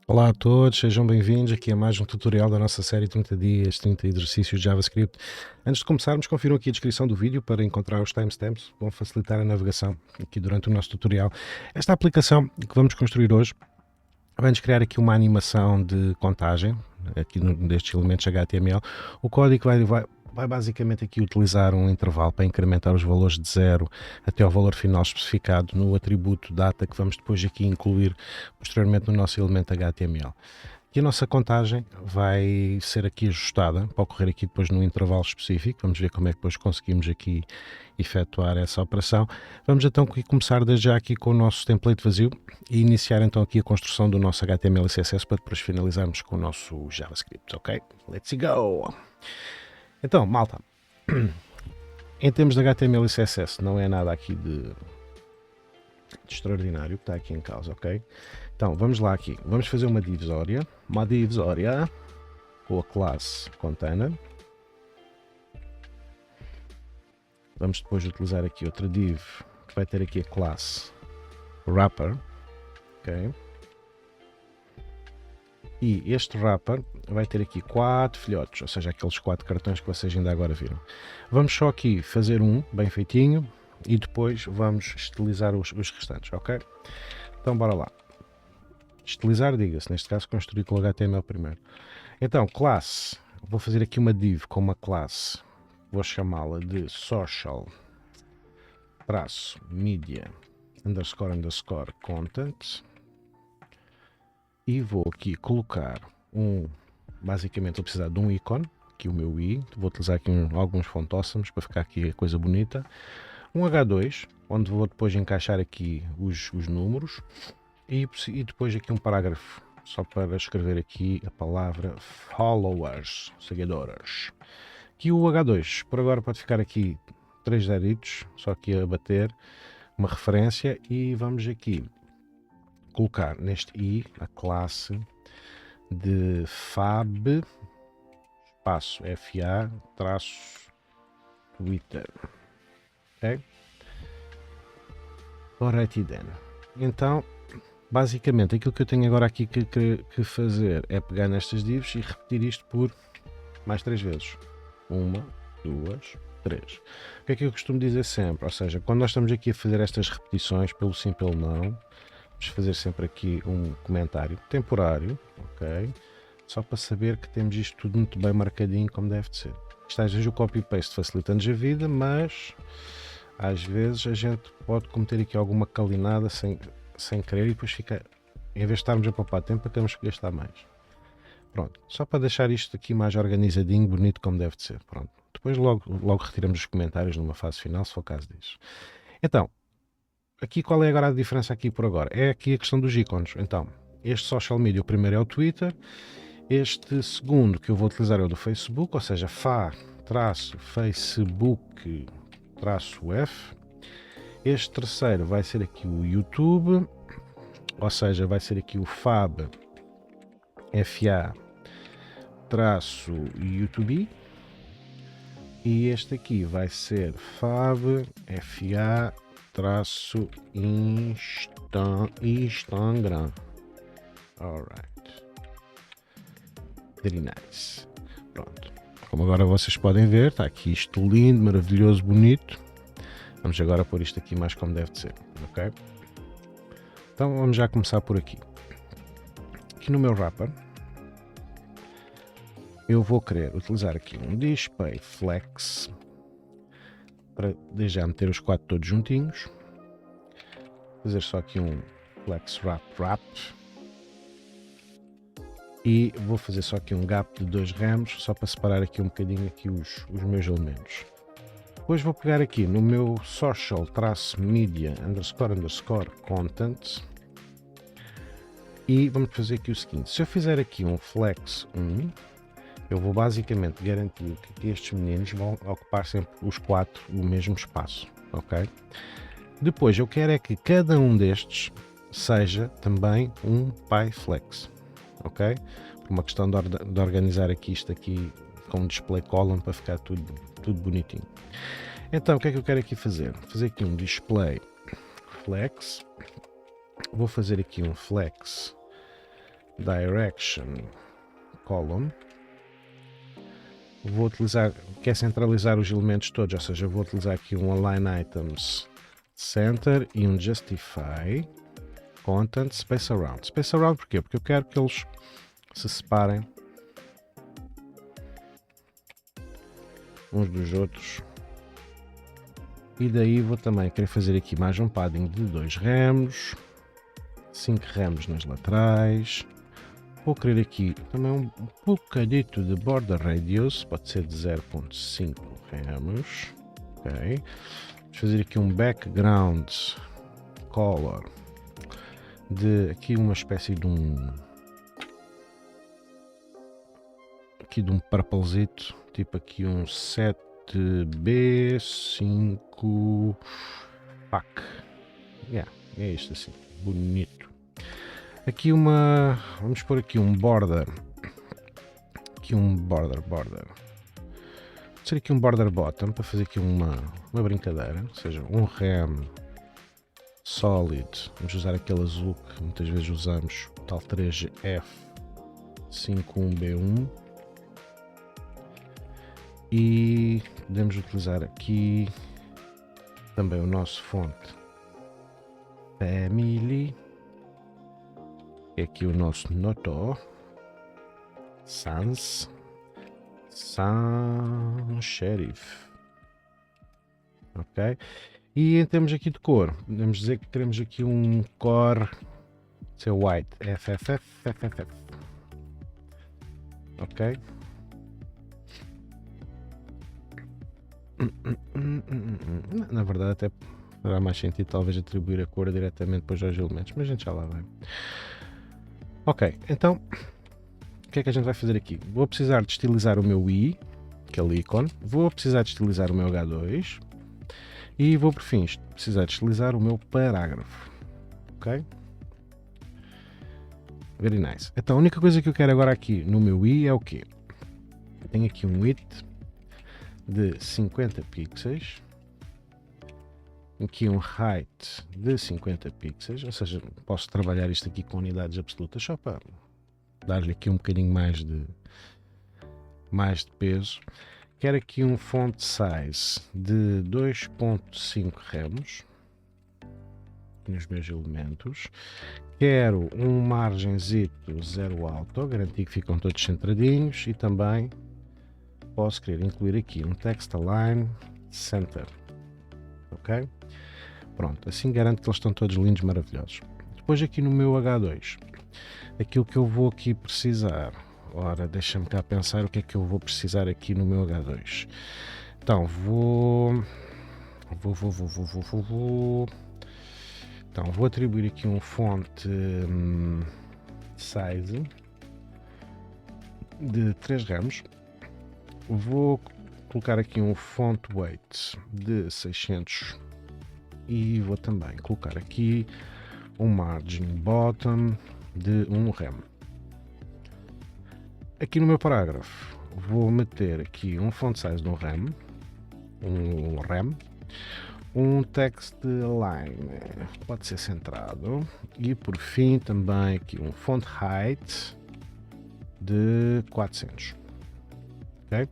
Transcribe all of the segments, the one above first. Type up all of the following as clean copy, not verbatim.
Olá a todos, sejam bem-vindos aqui a mais um tutorial da nossa série 30 dias, 30 exercícios de JavaScript. Antes de começarmos, confiram aqui a descrição do vídeo para encontrar os timestamps, que vão facilitar a navegação aqui durante o nosso tutorial. Esta aplicação que vamos construir hoje vai-nos criar aqui uma animação de contagem, aqui destes elementos HTML. O código vai basicamente aqui utilizar um intervalo para incrementar os valores de 0 até ao valor final especificado no atributo data que vamos depois aqui incluir posteriormente no nosso elemento HTML. E a nossa contagem vai ser aqui ajustada para ocorrer aqui depois no intervalo específico. Vamos ver como é que depois conseguimos aqui efetuar essa operação. Vamos então começar desde já aqui com o nosso template vazio e iniciar então aqui a construção do nosso HTML e CSS para depois finalizarmos com o nosso JavaScript, ok? Let's go! Então, malta, em termos de HTML e CSS não é nada aqui de extraordinário que está aqui em causa, ok? Então, vamos lá aqui. Vamos fazer uma divisória com a classe container. Vamos depois utilizar aqui outra div que vai ter aqui a classe wrapper, ok? E este wrapper vai ter aqui 4 filhotes, ou seja, aqueles 4 cartões que vocês ainda agora viram. Vamos só aqui fazer um bem feitinho e depois vamos estilizar os restantes, ok? Então bora lá. Estilizar, diga-se, neste caso construir com o HTML primeiro. Então, classe, vou fazer aqui uma div com uma classe, vou chamá-la de social media underscore content e vou aqui colocar basicamente vou precisar de um ícone, aqui o meu i, vou utilizar aqui alguns font awesomes para ficar aqui a coisa bonita, um H2, onde vou depois encaixar aqui os números e depois aqui um parágrafo, só para escrever aqui a palavra followers, seguidores. Aqui o H2, por agora pode ficar aqui 3 deditos, só aqui a bater uma referência e vamos aqui colocar neste i a classe de fab espaço fa traço twitter, ok? Alrighty then. Então, basicamente aquilo que eu tenho agora aqui que fazer é pegar nestas divs e repetir isto por mais 3 vezes. 1, 2, 3. O que é que eu costumo dizer sempre? Ou seja, quando nós estamos aqui a fazer estas repetições, pelo sim, pelo não, vamos fazer sempre aqui um comentário temporário, ok? Só para saber que temos isto tudo muito bem marcadinho como deve de ser. Isto às vezes o copy-paste facilita-nos a vida, mas às vezes a gente pode cometer aqui alguma calinada sem querer e depois fica, em vez de estarmos a poupar tempo, temos que gastar mais. Pronto, só para deixar isto aqui mais organizadinho, bonito como deve de ser. Pronto. Depois logo retiramos os comentários numa fase final, se for o caso disso. Então, aqui qual é agora a diferença aqui por agora? É aqui a questão dos ícones. Então, este social media, o primeiro é o Twitter, este segundo que eu vou utilizar é o do Facebook, ou seja, fa-facebook-f. Este terceiro vai ser aqui o YouTube, ou seja, vai ser aqui o fab fa-youtube. E este aqui vai ser fab fa-instagram. Alright. Very nice. Pronto. Como agora vocês podem ver, está aqui isto lindo, maravilhoso, bonito. Vamos agora pôr isto aqui mais como deve de ser, ok? Então vamos já começar por aqui. Aqui no meu wrapper, eu vou querer utilizar aqui um display flex para desde já meter os 4 todos juntinhos. Fazer só aqui um flex wrap. E vou fazer só aqui um gap de 2 ramos, só para separar aqui um bocadinho aqui os meus elementos. Depois vou pegar aqui no meu social-media underscore content e vamos fazer aqui o seguinte: se eu fizer aqui um flex 1, eu vou basicamente garantir que estes meninos vão ocupar sempre os 4 o mesmo espaço, ok? Depois eu quero é que cada um destes seja também um pyflex, ok? Por uma questão de organizar aqui isto aqui com display column para ficar tudo bonitinho. Então o que é que eu quero aqui fazer? Fazer aqui um display flex, vou fazer aqui um flex direction column. Vou utilizar, quer centralizar os elementos todos, ou seja, vou utilizar aqui um align items center e um justify content space around. Space around porquê? Porque eu quero que eles se separem uns dos outros. E daí vou também querer fazer aqui mais um padding de 2 remos, 5 remos nas laterais. Vou querer aqui também um bocadito de border radius, pode ser de 0.5 remos. Ok. Vamos fazer aqui um background color de aqui uma espécie de um purplezito, tipo aqui um 7B5 pack. Yeah, é isto assim, bonito. Aqui vamos pôr aqui um border, border. Vou ser aqui um border bottom para fazer aqui uma brincadeira, ou seja, um rem solid. Vamos usar aquele azul que muitas vezes usamos, o tal 3G51B1. E podemos utilizar aqui também o nosso fonte family. É aqui o nosso Noto Sans Serif. Ok? E em termos aqui de cor, podemos dizer que queremos aqui um core ser white, FFF. Ok? Na verdade até fará mais sentido talvez atribuir a cor diretamente depois aos elementos, mas a gente já lá vai. Ok, então o que é que a gente vai fazer aqui? Vou precisar de estilizar o meu I, aquele ícone, vou precisar de estilizar o meu H2 e vou por fim precisar de estilizar o meu parágrafo. Ok? Very nice. Então a única coisa que eu quero agora aqui no meu I é o quê? Tenho aqui um width de 50 pixels, aqui um height de 50 pixels, ou seja, posso trabalhar isto aqui com unidades absolutas só para dar-lhe aqui um bocadinho mais de peso. Quero aqui um font size de 2.5 remos nos meus elementos. Quero um margenzito 0 alto, garantir que ficam todos centradinhos, e também posso querer incluir aqui um text align center. Ok? Pronto, assim garanto que eles estão todos lindos, maravilhosos. Depois aqui no meu H2, aquilo que eu vou aqui precisar, ora, deixa-me cá pensar o que é que eu vou precisar aqui no meu H2. Então então vou atribuir aqui um font size de 3 ramos. Vou colocar aqui um font weight de 600 e vou também colocar aqui um margin bottom de 1 rem. Aqui no meu parágrafo vou meter aqui um font size de um rem, um text align, pode ser centrado, e por fim também aqui um font height de 400. Okay?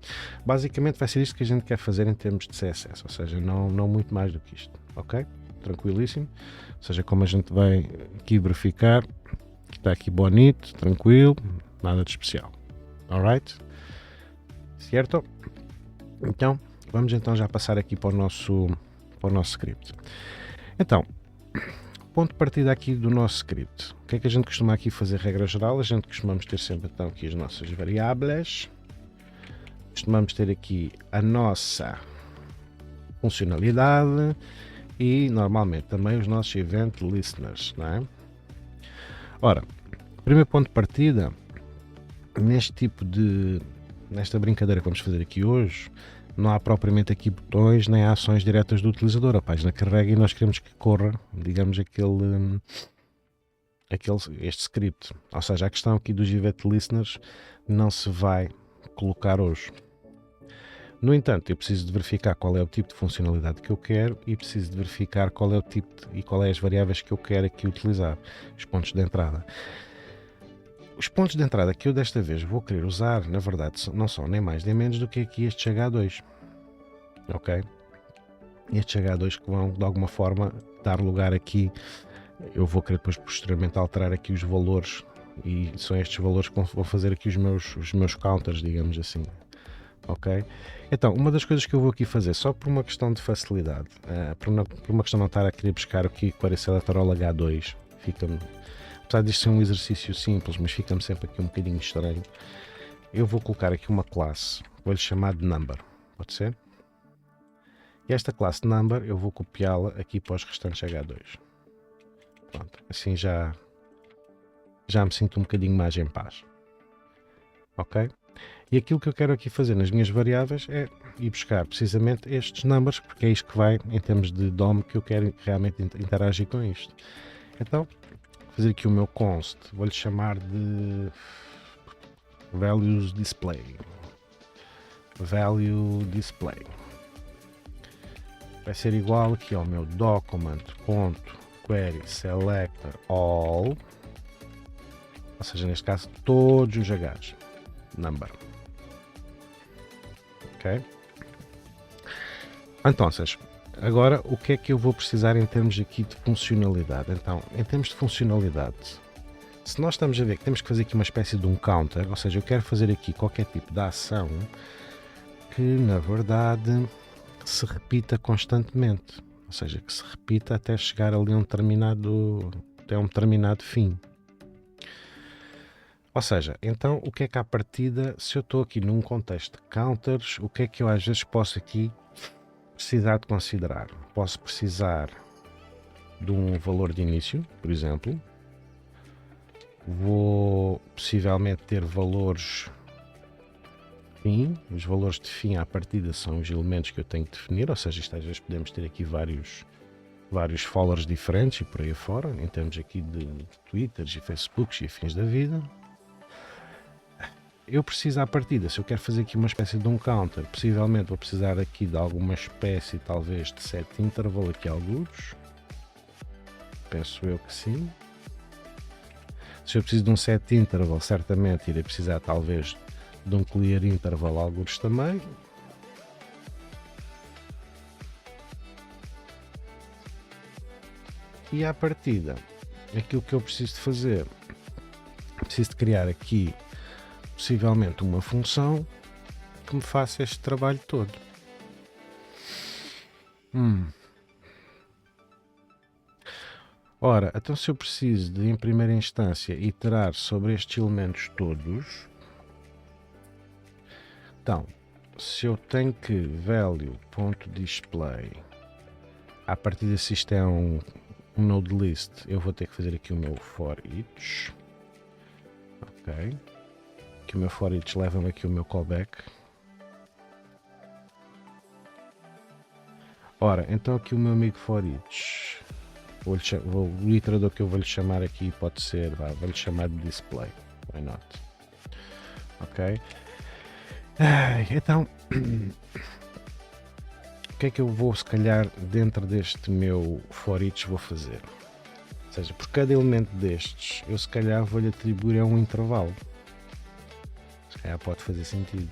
Basicamente vai ser isto que a gente quer fazer em termos de CSS, ou seja, não muito mais do que isto, ok? Tranquilíssimo, ou seja, como a gente vai aqui verificar, está aqui bonito, tranquilo, nada de especial, alright? Certo? Então, vamos então já passar aqui para o nosso script. Então, ponto de partida aqui do nosso script, o que é que a gente costuma aqui fazer, regra geral? A gente costumamos ter sempre então aqui as nossas variáveis. Costumamos ter aqui a nossa funcionalidade e normalmente também os nossos event listeners, não é? Ora, primeiro ponto de partida, nesta brincadeira que vamos fazer aqui hoje, não há propriamente aqui botões nem ações diretas do utilizador. A página carrega e nós queremos que corra, digamos, este script. Ou seja, a questão aqui dos event listeners não se vai colocar hoje. No entanto, eu preciso de verificar qual é o tipo de funcionalidade que eu quero e preciso de verificar qual é o tipo e qual é as variáveis que eu quero aqui utilizar, os pontos de entrada. Os pontos de entrada que eu desta vez vou querer usar, na verdade, não são nem mais nem menos do que aqui estes H2, ok? Estes H2 que vão, de alguma forma, dar lugar aqui. Eu vou querer depois, posteriormente, alterar aqui os valores, e são estes valores que vão fazer aqui os meus counters, digamos assim, ok? Então, uma das coisas que eu vou aqui fazer, só por uma questão de facilidade, por uma questão de não estar a querer buscar aqui com esse Electrol H2, fica-me, apesar disto ser um exercício simples, mas fica-me sempre aqui um bocadinho estranho, eu vou colocar aqui uma classe, vou-lhe chamar de Number, pode ser? E esta classe Number eu vou copiá-la aqui para os restantes H2. Pronto, assim já me sinto um bocadinho mais em paz. Ok? E aquilo que eu quero aqui fazer nas minhas variáveis é ir buscar precisamente estes numbers, porque é isto que vai, em termos de DOM, que eu quero realmente interagir com isto. Então, vou fazer aqui o meu const, vou-lhe chamar de values display. Value display. Vai ser igual aqui ao meu document.query selector all, ou seja, neste caso todos os H's, number. Ok? Então, agora o que é que eu vou precisar em termos aqui de funcionalidade? Então, em termos de funcionalidade, se nós estamos a ver que temos que fazer aqui uma espécie de um counter, ou seja, eu quero fazer aqui qualquer tipo de ação que na verdade se repita constantemente, ou seja, que se repita até chegar ali a um determinado fim. Ou seja, então o que é que à partida, se eu estou aqui num contexto de counters, o que é que eu às vezes posso aqui precisar de considerar? Posso precisar de um valor de início, por exemplo. Vou possivelmente ter valores fim. Os valores de fim à partida são os elementos que eu tenho que definir, ou seja, isto às vezes podemos ter aqui vários followers diferentes e por aí fora, em termos aqui de Twitters e Facebooks e afins da vida. Eu preciso à partida, se eu quero fazer aqui uma espécie de um counter, possivelmente vou precisar aqui de alguma espécie talvez de set interval aqui alguns. Penso eu que sim. Se eu preciso de um set interval, certamente irei precisar talvez de um clear interval alguns também. E à partida, aquilo que eu preciso de fazer, preciso de criar aqui possivelmente uma função que me faça este trabalho todo. Ora, então se eu preciso de, em primeira instância, iterar sobre estes elementos todos, então, se eu tenho que value.display, a partir de se isto é um node list, eu vou ter que fazer aqui o meu for each. Ok. Que o meu for each leva-me aqui o meu callback. Ora, então aqui o meu amigo for each, o iterador que eu vou-lhe chamar aqui pode ser, vou-lhe chamar de display. Why not? Ok. Então, o que é que eu vou, se calhar, dentro deste meu for each vou fazer? Ou seja, por cada elemento destes, eu se calhar vou-lhe atribuir a um intervalo. Se calhar pode fazer sentido.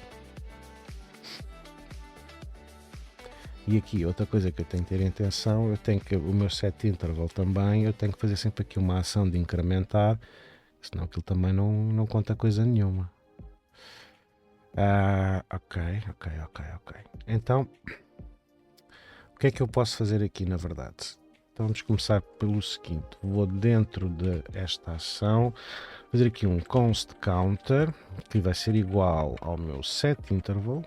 E aqui, outra coisa que eu tenho que ter em atenção, eu tenho que, o meu set interval também, eu tenho que fazer sempre aqui uma ação de incrementar, senão aquilo também não conta coisa nenhuma. Ok. Então, o que é que eu posso fazer aqui, na verdade? Então vamos começar pelo seguinte, vou dentro desta ação, fazer aqui um const counter, que vai ser igual ao meu set interval.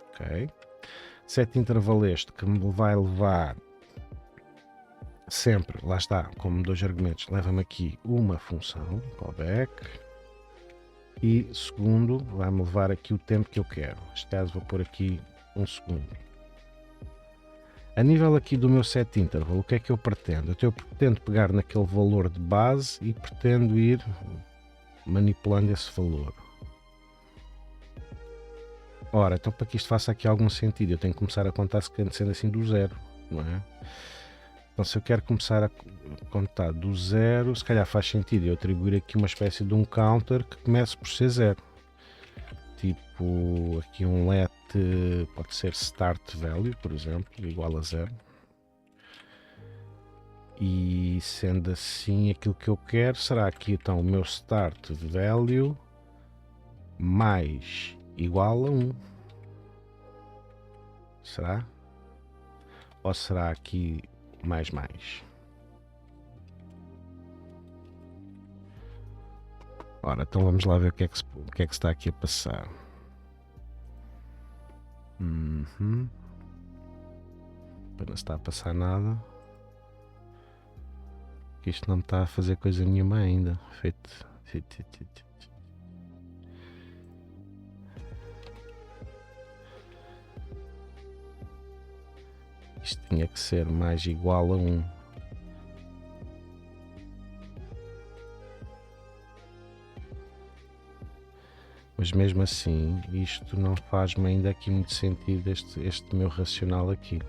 Ok. Set interval este que me vai levar sempre, lá está, como dois argumentos, leva-me aqui uma função, callback, e segundo, vai-me levar aqui o tempo que eu quero. Neste caso vou pôr aqui 1 segundo. A nível aqui do meu set interval, o que é que eu pretendo? Eu pretendo pegar naquele valor de base e pretendo ir manipulando esse valor. Ora, então para que isto faça aqui algum sentido, eu tenho que começar a contar sendo assim do zero, não é? Então se eu quero começar a contar do zero, se calhar faz sentido eu atribuir aqui uma espécie de um counter que comece por ser zero. Tipo, aqui um let, pode ser start value, por exemplo, igual a zero. E sendo assim, aquilo que eu quero será aqui então o meu start value mais igual a 1. Será? Ou será aqui mais? Ora, então vamos lá ver o que é que se está aqui a passar. Não está a passar nada. Que isto não me está a fazer coisa nenhuma ainda. Isto tinha que ser mais igual a 1. Mas mesmo assim, isto não faz-me ainda aqui muito sentido, este meu racional aqui.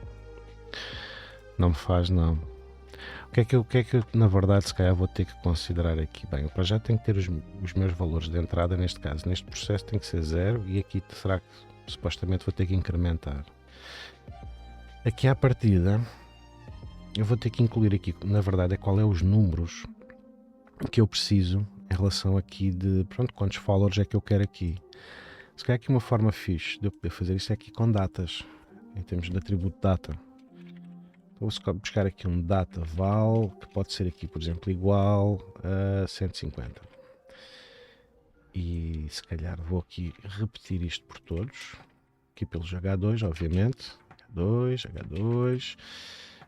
Não me faz, não. O que é que eu, na verdade, se calhar vou ter que considerar aqui? Bem, eu para já tenho que ter os meus valores de entrada, neste caso. Neste processo tem que ser 0 e aqui será que supostamente vou ter que incrementar. Aqui à partida, eu vou ter que incluir aqui, na verdade, qual é os números que eu preciso em relação aqui de, pronto, quantos followers é que eu quero aqui. Se calhar aqui uma forma fixe de eu poder fazer isso é aqui com datas, em termos de atributo data. Então vou buscar aqui um data val, que pode ser aqui, por exemplo, igual a 150. E se calhar vou aqui repetir isto por todos, aqui pelos H2, obviamente. H2.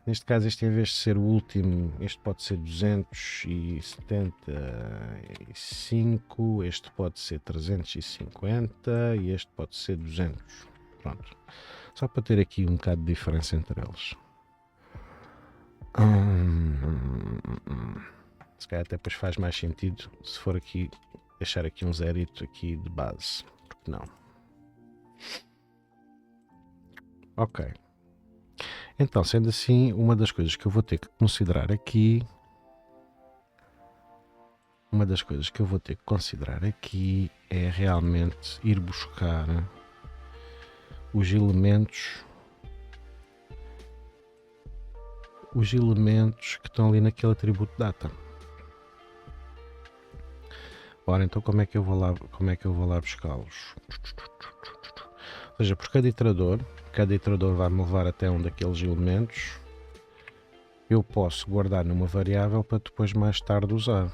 Neste caso, este em vez de ser o último, este pode ser 275, este pode ser 350 e este pode ser 200. Pronto. Só para ter aqui um bocado de diferença entre eles. Se calhar até depois faz mais sentido se for aqui deixar aqui um zerito aqui de base. Porque não? Ok. Então, sendo assim, uma das coisas que eu vou ter que considerar aqui é realmente ir buscar os elementos que estão ali naquele atributo data. Ora, então como é que eu vou lá buscá-los? Ou seja, por cada iterador vai-me levar até um daqueles elementos. Eu posso guardar numa variável para depois mais tarde usar.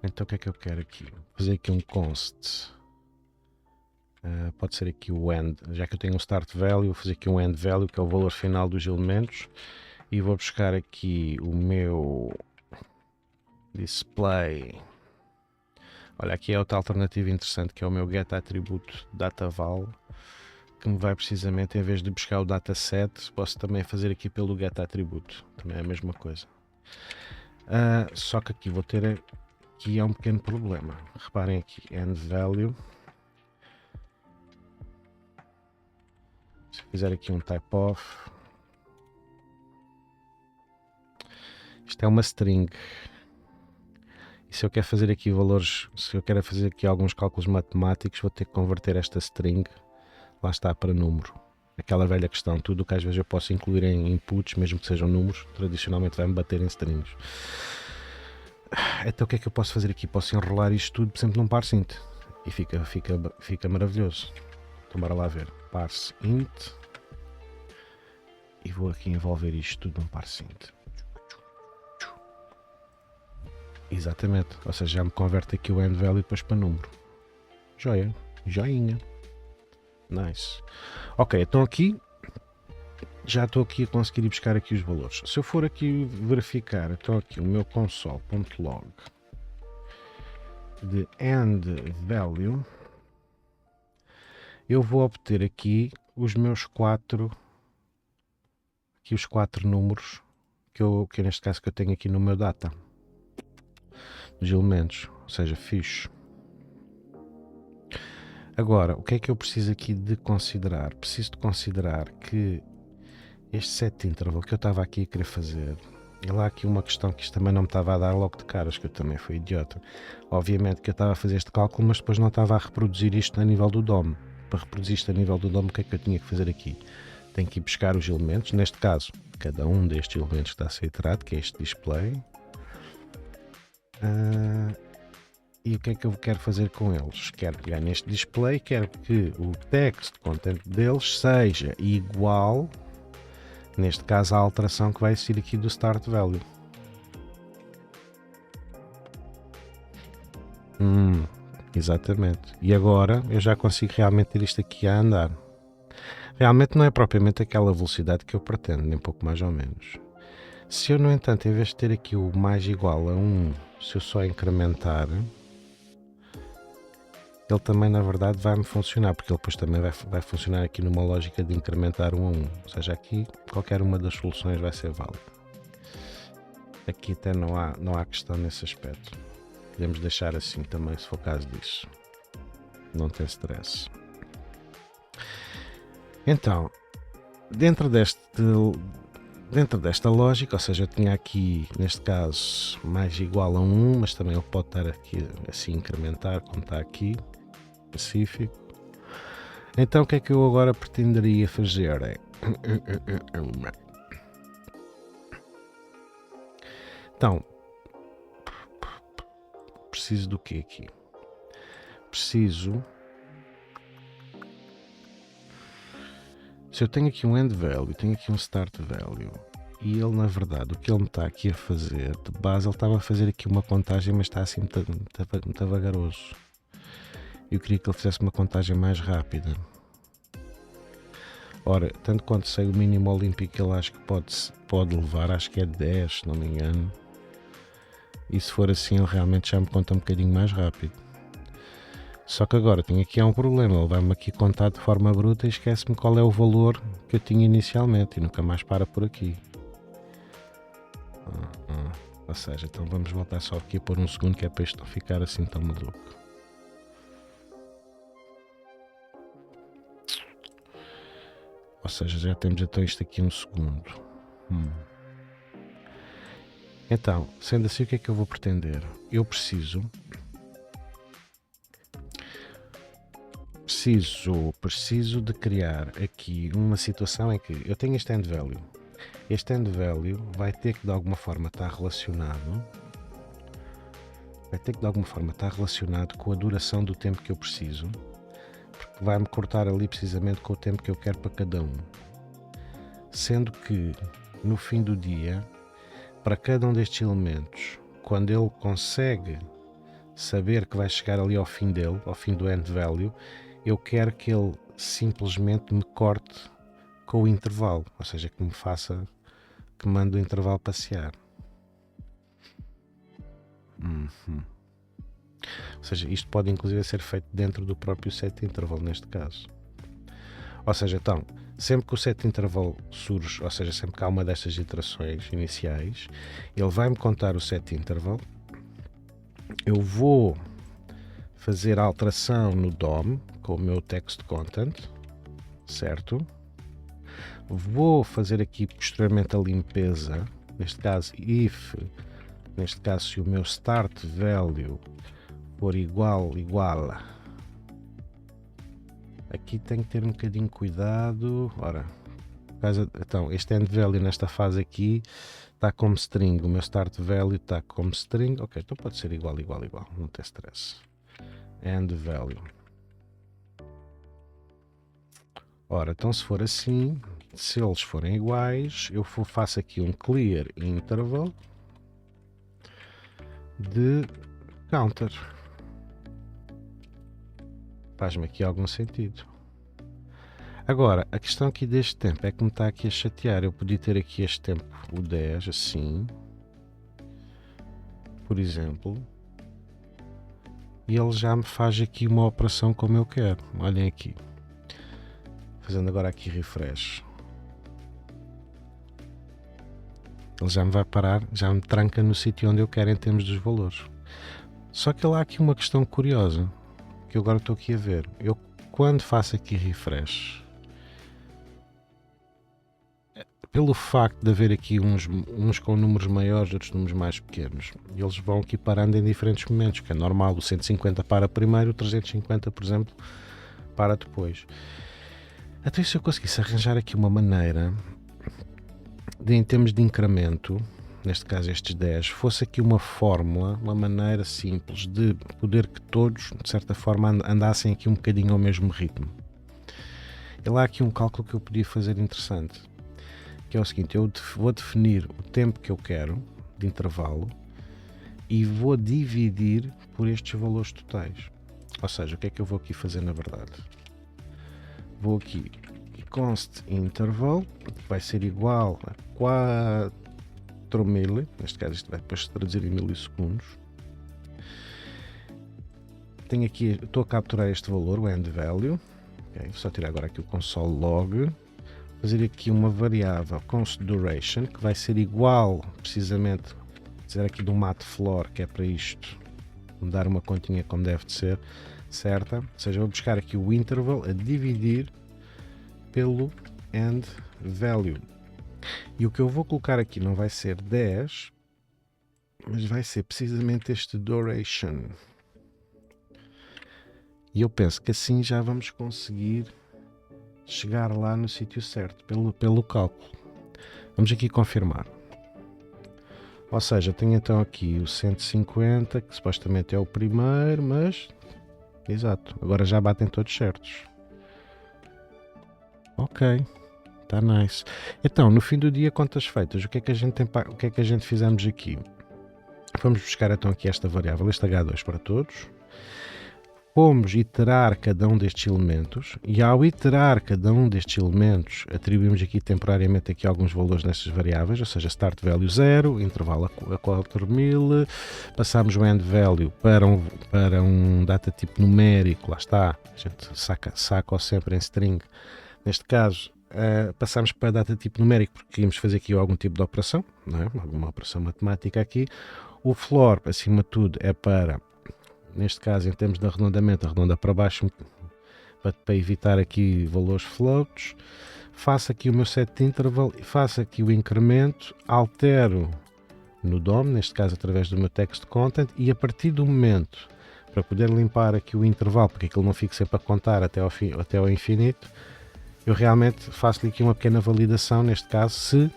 Então o que é que eu quero aqui? Fazer aqui um const. Pode ser aqui o end, já que eu tenho um start value, vou fazer aqui um end value, que é o valor final dos elementos, e vou buscar aqui o meu display. Olha, aqui é outra alternativa interessante, que é o meu get attribute dataval, que me vai precisamente, em vez de buscar o dataset, posso também fazer aqui pelo get attribute, também é a mesma coisa. Só que aqui vou ter aqui um pequeno problema. Reparem aqui, end value. Se fizer aqui um type of, isto é uma string. E se eu quero fazer aqui valores, se eu quero fazer aqui alguns cálculos matemáticos, vou ter que converter esta string, lá está, para número. Aquela velha questão, tudo o que às vezes eu posso incluir em inputs, mesmo que sejam números, tradicionalmente vai-me bater em strings. Então o que é que eu posso fazer aqui? Posso enrolar isto tudo, por exemplo, num parse int. E fica maravilhoso. Então bora lá ver. Parse int. E vou aqui envolver isto tudo num parse int. Exatamente. Ou seja, já me converte aqui o end value depois para número. Joia. Joinha. Nice. Ok, então aqui já estou aqui a conseguir ir buscar aqui os valores. Se eu for aqui verificar, então aqui o meu console.log de end value, eu vou obter aqui os meus os quatro números que neste caso que eu tenho aqui no meu data, dos elementos. ou seja, fixe. Agora, o que é que eu preciso aqui de considerar? Preciso de considerar que este set interval que eu estava aqui a querer fazer, e lá aqui uma questão que isto também não me estava a dar logo de caras, que eu também fui idiota. Obviamente que eu estava a fazer este cálculo, mas depois não estava a reproduzir isto a nível do DOM. Para reproduzir isto a nível do DOM, o que é que eu tinha que fazer aqui? Tenho que ir buscar os elementos, neste caso, cada um destes elementos que está a ser iterado, que é este display. E o que é que eu quero fazer com eles? Quero pegar neste display, quero que o text content deles seja igual, neste caso, à alteração que vai existir aqui do start value. Exatamente. E agora eu já consigo realmente ter isto aqui a andar. Realmente não é propriamente aquela velocidade que eu pretendo, nem pouco mais ou menos. Se eu, no entanto, em vez de ter aqui o mais igual a 1, se eu só incrementar, ele também na verdade vai-me funcionar, porque ele depois também vai funcionar aqui numa lógica de incrementar 1 a 1, ou seja, aqui qualquer uma das soluções vai ser válida. Aqui até não há questão nesse aspecto, podemos deixar assim também se for caso disso, não tem stress. Então, dentro desta lógica, ou seja, eu tinha aqui neste caso mais igual a 1, mas também ele pode estar aqui assim incrementar como está aqui, específico. Então o que é que eu agora pretenderia fazer é então preciso do que aqui? Preciso, se eu tenho aqui um end value, tenho aqui um start value, e ele na verdade o que ele me está aqui a fazer, de base ele estava a fazer aqui uma contagem, mas está assim muito vagaroso. Eu queria que ele fizesse uma contagem mais rápida. Ora, tanto quanto sei, o mínimo olímpico ele acho que pode levar, acho que é 10, se não me engano. E se for assim, ele realmente já me conta um bocadinho mais rápido. Só que agora tenho aqui um problema, ele vai-me aqui contar de forma bruta e esquece-me qual é o valor que eu tinha inicialmente e nunca mais para por aqui. Ou seja, então vamos voltar só aqui a pôr um segundo, que é para isto não ficar assim tão maluco. Ou seja, já temos então isto aqui um segundo. Então, sendo assim, o que é que eu vou pretender? Eu preciso de criar aqui uma situação em que eu tenho este end value. Este end value vai ter que de alguma forma estar relacionado com a duração do tempo que eu preciso, porque vai-me cortar ali precisamente com o tempo que eu quero para cada um. Sendo que no fim do dia, para cada um destes elementos, quando ele consegue saber que vai chegar ali ao fim dele, ao fim do end value, eu quero que ele simplesmente me corte com o intervalo, ou seja, que mande o intervalo passear. Ou seja, isto pode inclusive ser feito dentro do próprio set interval neste caso. Ou seja, então, sempre que o set interval surge, ou seja, sempre que há uma destas iterações iniciais, ele vai-me contar o set interval, eu vou fazer a alteração no DOM com o meu text content, certo? Vou fazer aqui posteriormente a limpeza, neste caso if, neste caso se o meu start value for igual, aqui tenho que ter um bocadinho cuidado, ora, então este end value nesta fase aqui está como string, o meu start value está como string, ok, então pode ser igual, não tem stress. End value. Ora, então se for assim, se eles forem iguais, eu faço aqui um clear interval de counter. Faz-me aqui algum sentido. Agora, a questão aqui deste tempo é que me está aqui a chatear. Eu podia ter aqui este tempo, o 10, assim, por exemplo, e ele já me faz aqui uma operação como eu quero. Olhem aqui. Fazendo agora aqui refresh. Ele já me vai parar, já me tranca no sítio onde eu quero em termos dos valores. Só que lá há aqui uma questão curiosa, que eu agora estou aqui a ver. Eu, quando faço aqui refresh, pelo facto de haver aqui uns com números maiores, outros números mais pequenos, eles vão aqui parando em diferentes momentos, que é normal. O 150 para primeiro, o 350, por exemplo, para depois. Até se eu conseguisse arranjar aqui uma maneira de, em termos de incremento, neste caso estes 10, fosse aqui uma fórmula, uma maneira simples de poder que todos, de certa forma, andassem aqui um bocadinho ao mesmo ritmo. E lá há aqui um cálculo que eu podia fazer interessante, que é o seguinte: eu vou definir o tempo que eu quero de intervalo e vou dividir por estes valores totais. Ou seja, o que é que eu vou aqui fazer na verdade? Vou aqui const interval, vai ser igual a 4000, neste caso isto vai depois traduzir em milissegundos. Tenho aqui, estou a capturar este valor, o end value. Okay, vou só tirar agora aqui o console log. Fazer aqui uma variável const duration, que vai ser igual, precisamente, dizer aqui do matfloor, que é para isto, dar uma continha como deve de ser, certa. Ou seja, vou buscar aqui o interval a dividir pelo end value. E o que eu vou colocar aqui não vai ser 10, mas vai ser precisamente este duration. E eu penso que assim já vamos conseguir chegar lá no sítio certo, pelo cálculo. Vamos aqui confirmar. Ou seja, tenho então aqui o 150, que supostamente é o primeiro, mas... Exato, agora já batem todos certos. Ok, está nice. Então, no fim do dia, contas feitas, o que é que a gente fizemos aqui? Vamos buscar então aqui esta variável, este H2 para todos. Fomos iterar cada um destes elementos e ao iterar cada um destes elementos atribuímos aqui temporariamente aqui alguns valores nestas variáveis, ou seja, start value 0, intervalo a 4000, passamos o end value para um data tipo numérico, lá está, a gente saca-o sempre em string. Neste caso, passamos para data tipo numérico porque queríamos fazer aqui algum tipo de operação, não é? Alguma operação matemática aqui. O floor, acima de tudo, é para... Neste caso, em termos de arredondamento, arredonda para baixo para evitar aqui valores floats. Faço aqui o meu set de interval, faço aqui o incremento, altero no DOM, neste caso através do meu text content, e a partir do momento, para poder limpar aqui o intervalo, porque aquilo não fique sempre a contar até ao infinito, eu realmente faço-lhe aqui uma pequena validação, neste caso, se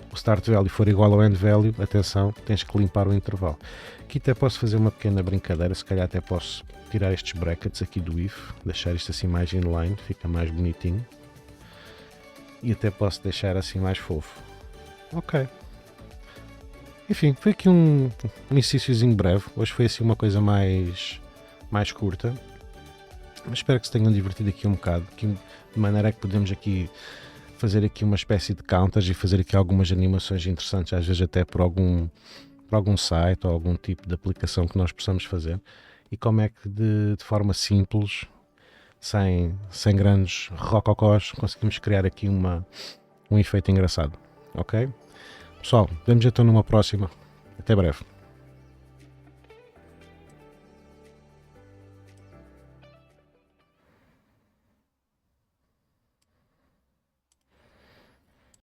o start value for igual ao end value, atenção, tens que limpar o intervalo. Aqui até posso fazer uma pequena brincadeira, se calhar até posso tirar estes brackets aqui do if, deixar isto assim mais inline, fica mais bonitinho. E até posso deixar assim mais fofo. Ok. Enfim, foi aqui um exercíciozinho breve, hoje foi assim uma coisa mais curta. Mas espero que se tenham divertido aqui um bocado, de maneira que podemos aqui fazer aqui uma espécie de counters e fazer aqui algumas animações interessantes, às vezes até por algum site ou algum tipo de aplicação que nós possamos fazer, e como é que de forma simples, sem grandes rococós, conseguimos criar aqui um efeito engraçado. Ok? Pessoal, vemos então numa próxima. Até breve.